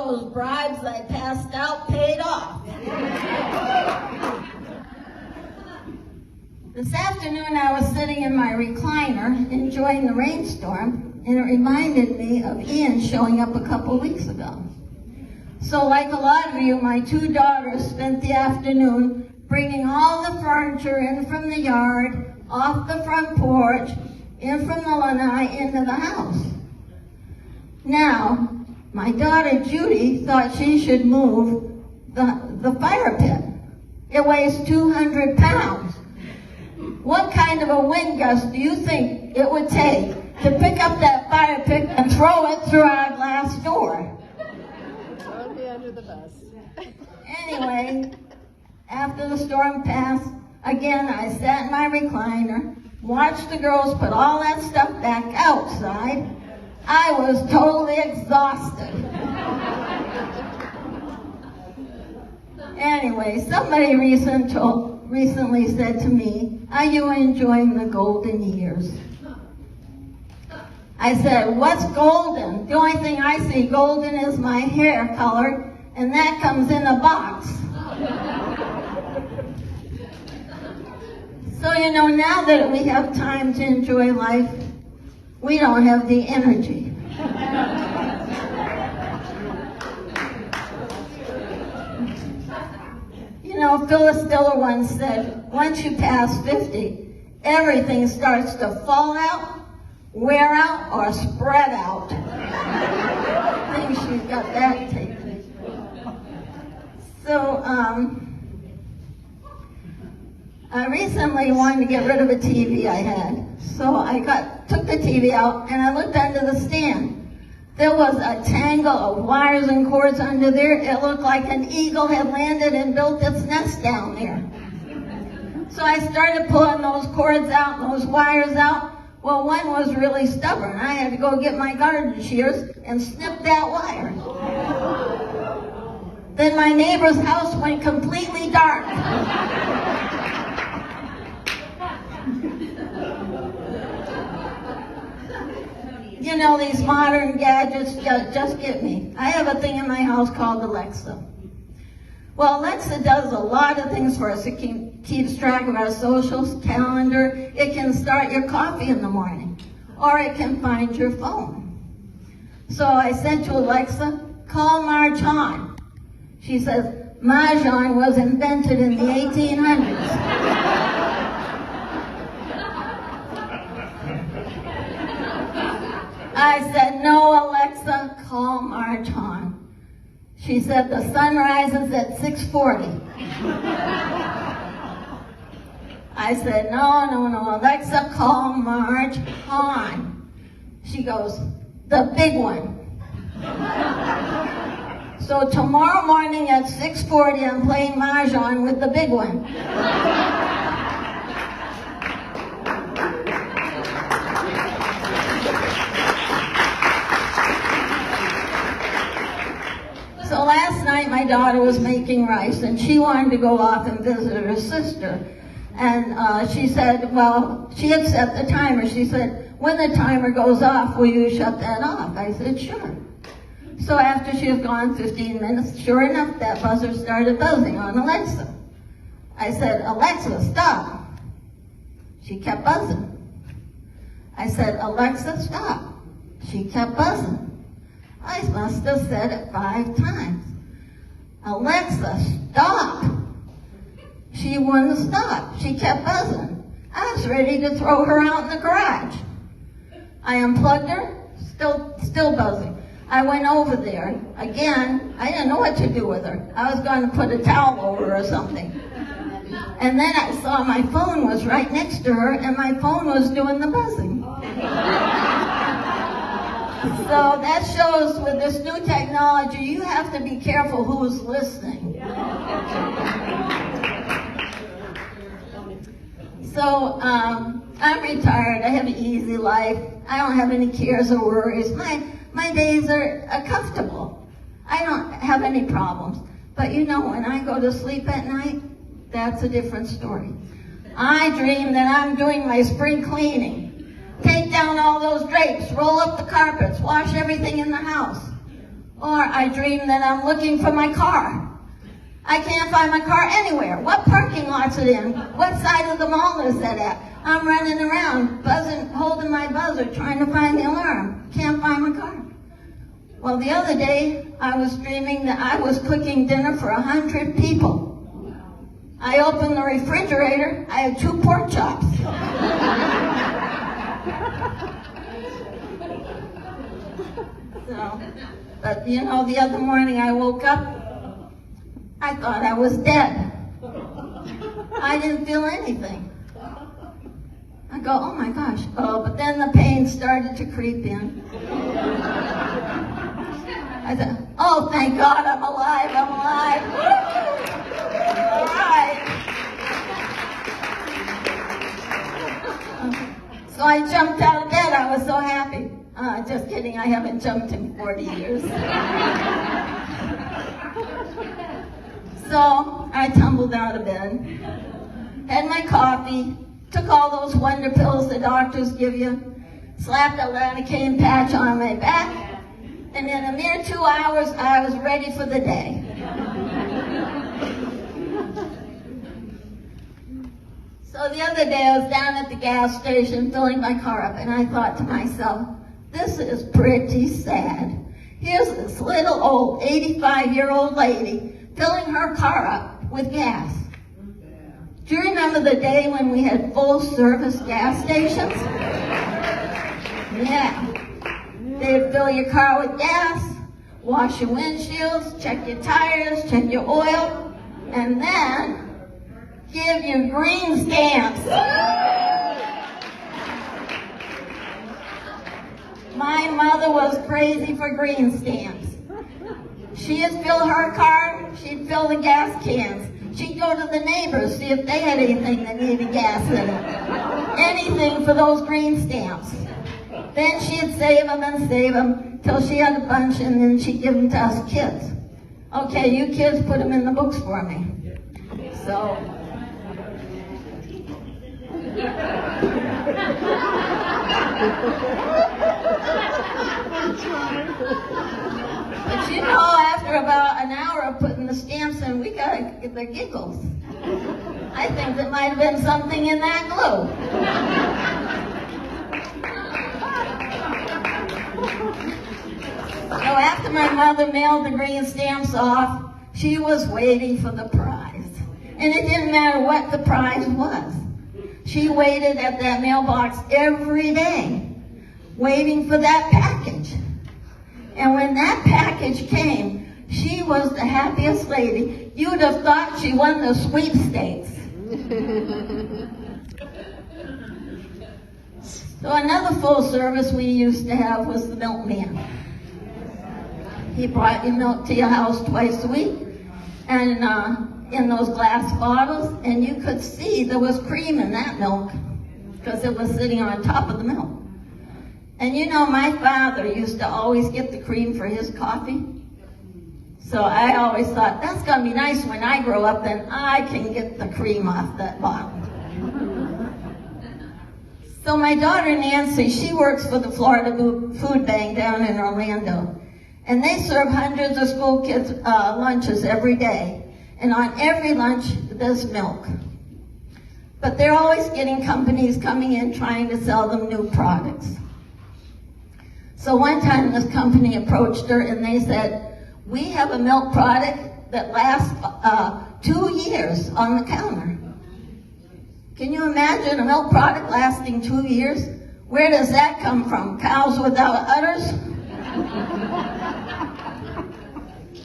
those bribes I passed out paid off. This afternoon I was sitting in my recliner enjoying the rainstorm, and it reminded me of Ian showing up a couple weeks ago. So like a lot of you, my two daughters spent the afternoon bringing all the furniture in from the yard, off the front porch, in from the lanai into the house. Now, my daughter Judy thought she should move the fire pit. It weighs 200 pounds. What kind of a wind gust do you think it would take to pick up that fire pit and throw it through our glass door? Throw me under the bus. Anyway, after the storm passed, again I sat in my recliner, watched the girls put all that stuff back outside. I was totally exhausted. Anyway, somebody recently said to me, "Are you enjoying the golden years?" I said, "What's golden? The only thing I see golden is my hair color, and that comes in a box." So, now that we have time to enjoy life, we don't have the energy. Phyllis Diller once said, once you pass 50, everything starts to fall out, wear out, or spread out. I think she's got that taken. So, I recently wanted to get rid of a TV I had. So I took the TV out and I looked under the stand. There was a tangle of wires and cords under there. It looked like an eagle had landed and built its nest down there. So I started pulling those cords out and those wires out. Well, one was really stubborn. I had to go get my garden shears and snip that wire. Then my neighbor's house went completely dark. These modern gadgets just get me. I have a thing in my house called Alexa. Well, Alexa does a lot of things for us. It keeps track of our socials, calendar. It can start your coffee in the morning. Or it can find your phone. So I said to Alexa, "Call Marge on." She says, "Mahjong was invented in the 1800s. I said, "No, Alexa, call Marge on." She said, "The sun rises at 6:40. I said, no, Alexa, call Marge on." She goes, "The big one." So tomorrow morning at 6:40, I'm playing Mahjong with the big one. So last night my daughter was making rice and she wanted to go off and visit her sister. And she said, well, she had set the timer. She said, "When the timer goes off, will you shut that off?" I said, "Sure." So after she was gone 15 minutes, sure enough, that buzzer started buzzing on Alexa. I said, "Alexa, stop." She kept buzzing. I said, "Alexa, stop." She kept buzzing. I must have said it 5 times. "Alexa, stop." She wouldn't stop. She kept buzzing. I was ready to throw her out in the garage. I unplugged her, still buzzing. I went over there. Again, I didn't know what to do with her. I was going to put a towel over her or something. And then I saw my phone was right next to her, and my phone was doing the buzzing. So that shows with this new technology, you have to be careful who's listening. So I'm retired. I have an easy life. I don't have any cares or worries. My days are comfortable. I don't have any problems. But when I go to sleep at night, that's a different story. I dream that I'm doing my spring cleaning. Take down all those drapes, roll up the carpets, wash everything in the house. Or I dream that I'm looking for my car. I can't find my car anywhere. What parking lot's it in? What side of the mall is that at? I'm running around, buzzing, holding my buzzer, trying to find the alarm. Can't find my car. Well, the other day, I was dreaming that I was cooking dinner for 100 people. I opened the refrigerator, I had 2 pork chops. So, but you know, the other morning I woke up, I thought I was dead. I didn't feel anything. I go, oh my gosh. Oh, but then the pain started to creep in. I said, oh, thank God I'm alive, I'm alive. All right. So I jumped out of bed, I was so happy. Just kidding, I haven't jumped in 40 years. So I tumbled out of bed, had my coffee, took all those wonder pills the doctors give you, slapped a lidocaine patch on my back, and in a mere 2 hours, I was ready for the day. So the other day, I was down at the gas station filling my car up, and I thought to myself, this is pretty sad. Here's this little old 85-year-old lady filling her car up with gas. Do you remember the day when we had full-service gas stations? Yeah. They'd fill your car with gas, wash your windshields, check your tires, check your oil, and then give you green stamps. My mother was crazy for green stamps. She'd fill her car, she'd fill the gas cans. She'd go to the neighbors, see if they had anything that needed gas in it. Anything for those green stamps. Then she'd save them and save them till she had a bunch, and then she'd give them to us kids. Okay, you kids put them in the books for me. So. But you know, after about an hour of putting the stamps in, we got to get the giggles. I think there might have been something in that glue. So after my mother mailed the green stamps off, she was waiting for the prize. And it didn't matter what the prize was. She waited at that mailbox every day, waiting for that package. And when that package came, she was the happiest lady. You'd have thought she won the sweepstakes. So another full service we used to have was the milkman. He brought you milk to your house twice a week, and in those glass bottles, and you could see there was cream in that milk because it was sitting on top of the milk. And you know, my father used to always get the cream for his coffee. So I always thought, that's going to be nice when I grow up, then I can get the cream off that bottle. So my daughter Nancy, she works for the Florida Food Bank down in Orlando. And they serve hundreds of school kids lunches every day. And on every lunch, there's milk. But they're always getting companies coming in trying to sell them new products. So one time this company approached her and they said, we have a milk product that lasts 2 years on the counter. Can you imagine a milk product lasting 2 years? Where does that come from? Cows without udders?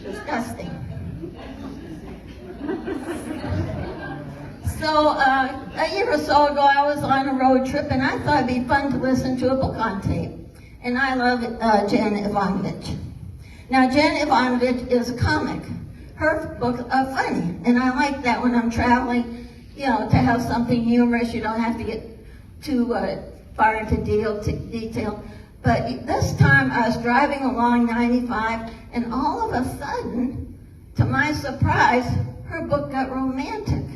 Disgusting. So a year or so ago, I was on a road trip, and I thought it'd be fun to listen to a book on tape. And I love Jan Ivanovich. Now, Jan Ivanovich is a comic. Her books are funny, and I like that when I'm traveling, you know, to have something humorous. You don't have to get too far into detail. But this time, I was driving along 95, and all of a sudden, to my surprise, her book got romantic.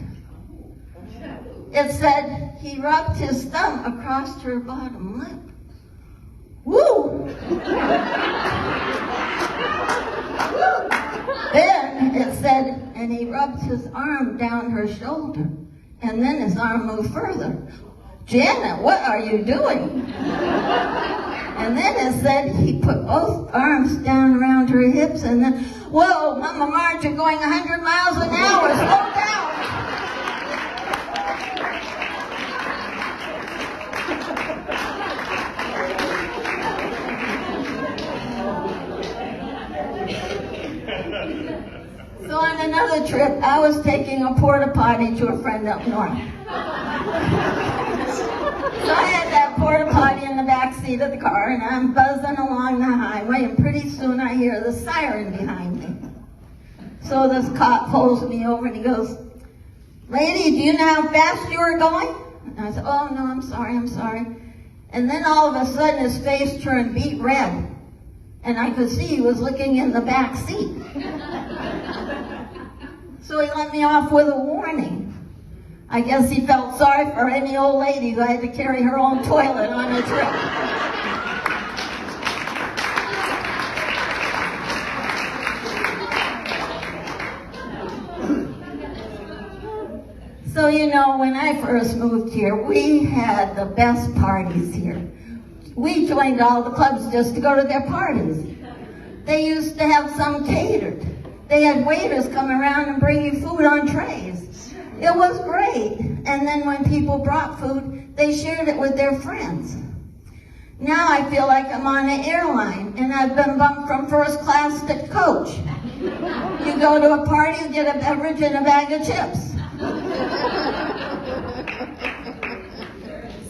It said he rubbed his thumb across her bottom lip. Woo! and he rubbed his arm down her shoulder, and then his arm moved further. Janet, what are you doing? And then it said he put both arms down around her hips, and then, whoa, Mama Marge, you're going 100 miles an hour, slow down. So on another trip, I was taking a porta potty to a friend up north. So I had that porta potty in the back seat of the car, and I'm buzzing along the highway, and pretty soon I hear the siren behind me. So this cop pulls me over and he goes, "Lady, do you know how fast you were going?" And I said, "Oh no, I'm sorry. And then all of a sudden his face turned beet red, and I could see he was looking in the back seat. So he let me off with a warning. I guess he felt sorry for any old lady who had to carry her own toilet on a trip. So you know, when I first moved here, we had the best parties here. We joined all the clubs just to go to their parties. They used to have some catered. They had waiters come around and bring you food on trays. It was great. And then when people brought food, they shared it with their friends. Now I feel like I'm on an airline, and I've been bumped from first class to coach. You go to a party, you get a beverage and a bag of chips.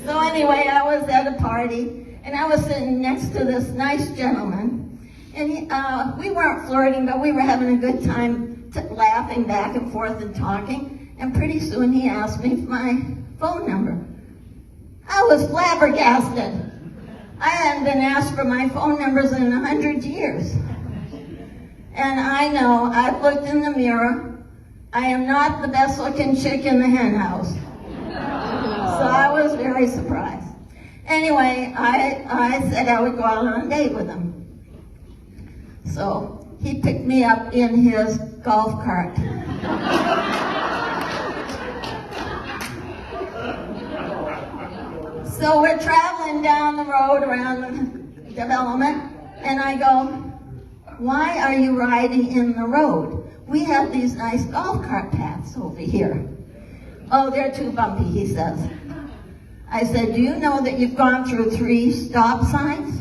So anyway, I was at a party, and I was sitting next to this nice gentleman. And we weren't flirting, but we were having a good time laughing back and forth and talking. And pretty soon he asked me for my phone number. I was flabbergasted. I hadn't been asked for my phone numbers in 100 years. And I know, I've looked in the mirror. I am not the best looking chick in the hen house. So I was very surprised. Anyway, I said I would go out on a date with him. So he picked me up in his golf cart. So we're traveling down the road around the development, and I go, "Why are you riding in the road? We have these nice golf cart paths over here." "Oh, they're too bumpy," he says. I said, "Do you know that you've gone through 3 stop signs?"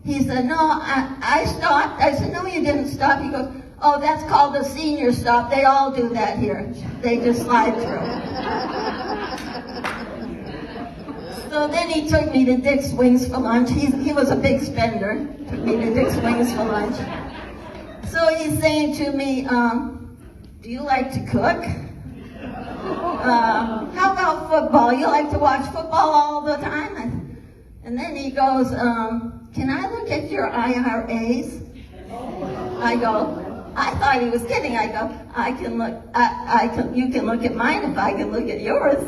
He said, "No, I stopped." I said, "No, you didn't stop." He goes, "Oh, that's called a senior stop. They all do that here. They just slide through." So then he took me to Dick's Wings for lunch. He was a big spender. Took me to Dick's Wings for lunch. So he's saying to me, "Do you like to cook? How about football? You like to watch football all the time?" And then he goes, "Can I look at your IRAs?" I go, I thought he was kidding. I go, "I can look. You can look at mine if I can look at yours."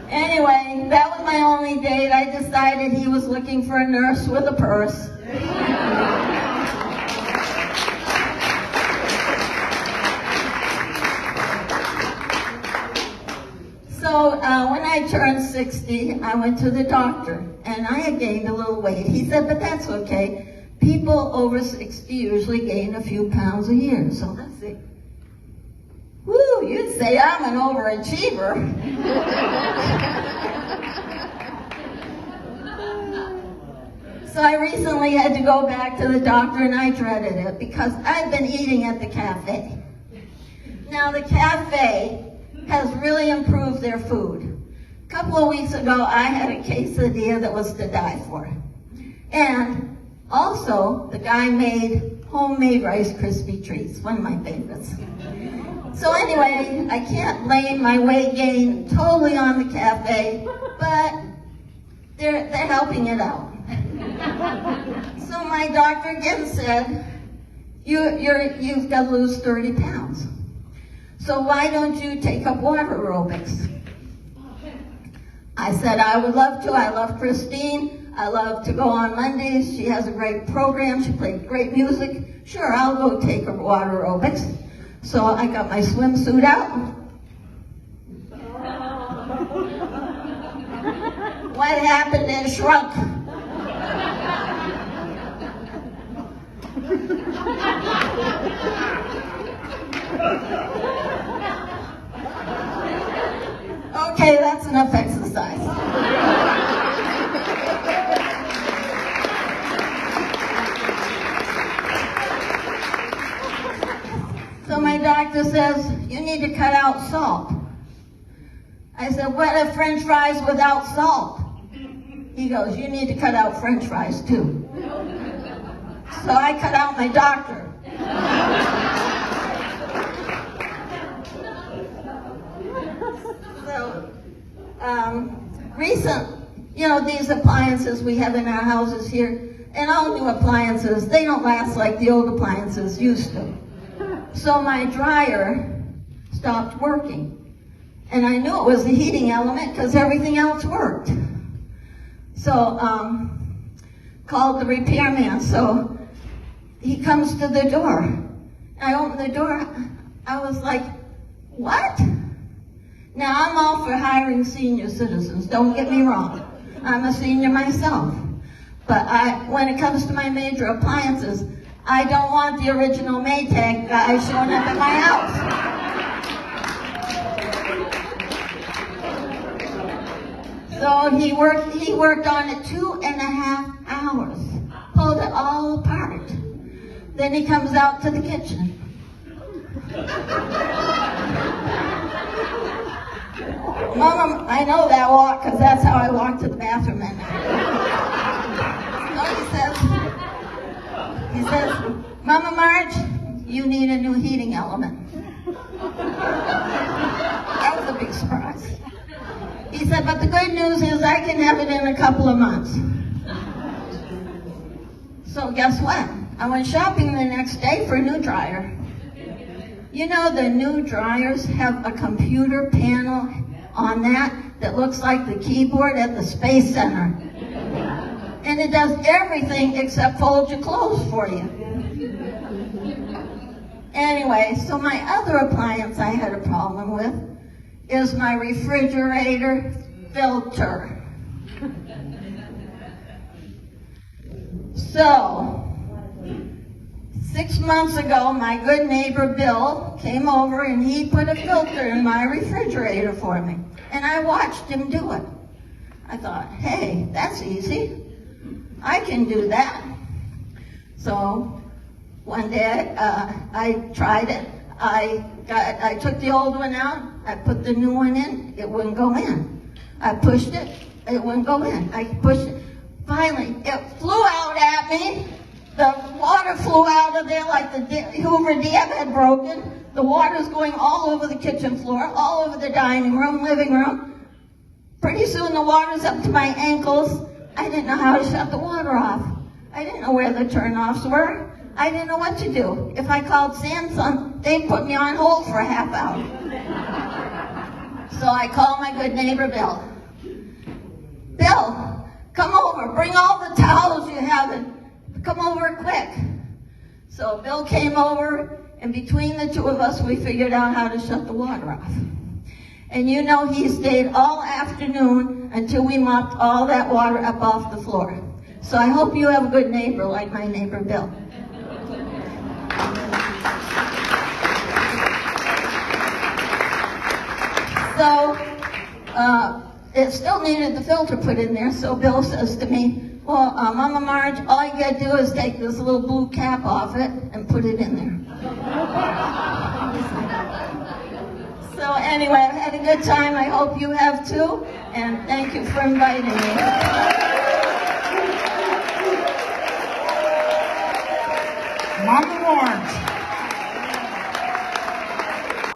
Anyway, that was my only date. I decided he was looking for a nurse with a purse. So when I turned 60, I went to the doctor, and I had gained a little weight. He said, "But that's okay. People over 60 usually gain a few pounds a year." So I said, "Woo, you'd say I'm an overachiever." So I recently had to go back to the doctor, and I dreaded it because I've been eating at the cafe. Now the cafe has really improved their food. A couple of weeks ago, I had a quesadilla that was to die for. And also, the guy made homemade Rice Krispie treats, one of my favorites. So anyway, I can't blame my weight gain totally on the cafe, but they're helping it out. So my doctor again said, you've got to lose 30 pounds. So why don't you take up water aerobics? I said I would love to. I love Christine. I love to go on Mondays. She has a great program. She plays great music. Sure, I'll go take her water aerobics. So I got my swimsuit out. What happened? It shrunk. Okay, that's enough exercise. So my doctor says, you need to cut out salt. I said, what are French fries without salt? He goes, you need to cut out French fries too. So I cut out my doctor. So, these appliances we have in our houses here, and all new appliances, they don't last like the old appliances used to. So my dryer stopped working. And I knew it was the heating element because everything else worked. So, called the repairman. So he comes to the door. I opened the door. I was like, what? Now, I'm all for hiring senior citizens. Don't get me wrong. I'm a senior myself. But when it comes to my major appliances, I don't want the original Maytag guy showing up at my house. So he worked on it 2.5 hours, pulled it all apart. Then he comes out to the kitchen. Mama, I know that walk because that's how I walk to the bathroom at night. So he says, Mama Marge, you need a new heating element. That was a big surprise. He said, but the good news is I can have it in a couple of months. So guess what? I went shopping the next day for a new dryer. You know, the new dryers have a computer panel on that looks like the keyboard at the Space Center. And it does everything except fold your clothes for you. Anyway, so my other appliance I had a problem with is my refrigerator filter. So, 6 months ago, my good neighbor Bill came over and he put a filter in my refrigerator for me. And I watched him do it. I thought, hey, that's easy. I can do that. So, one day I tried it. I took the old one out. I put the new one in. It wouldn't go in. I pushed it. It wouldn't go in. I pushed it. Finally, it flew out at me. The water flew out of there like the Hoover Dam had broken. The water's going all over the kitchen floor, all over the dining room, living room. Pretty soon the water's up to my ankles. I didn't know how to shut the water off. I didn't know where the turnoffs were. I didn't know what to do. If I called Samsung, they'd put me on hold for a half hour. So I called my good neighbor Bill. Bill, come over. Bring all the towels you have and come over quick. So Bill came over, and between the two of us, we figured out how to shut the water off. And you know, he stayed all afternoon until we mopped all that water up off the floor. So I hope you have a good neighbor like my neighbor Bill. So it still needed the filter put in there, so Bill says to me, well, Mama Marge, all you gotta do is take this little blue cap off it and put it in there. So anyway, I've had a good time. I hope you have too, and thank you for inviting me. Mama Marge.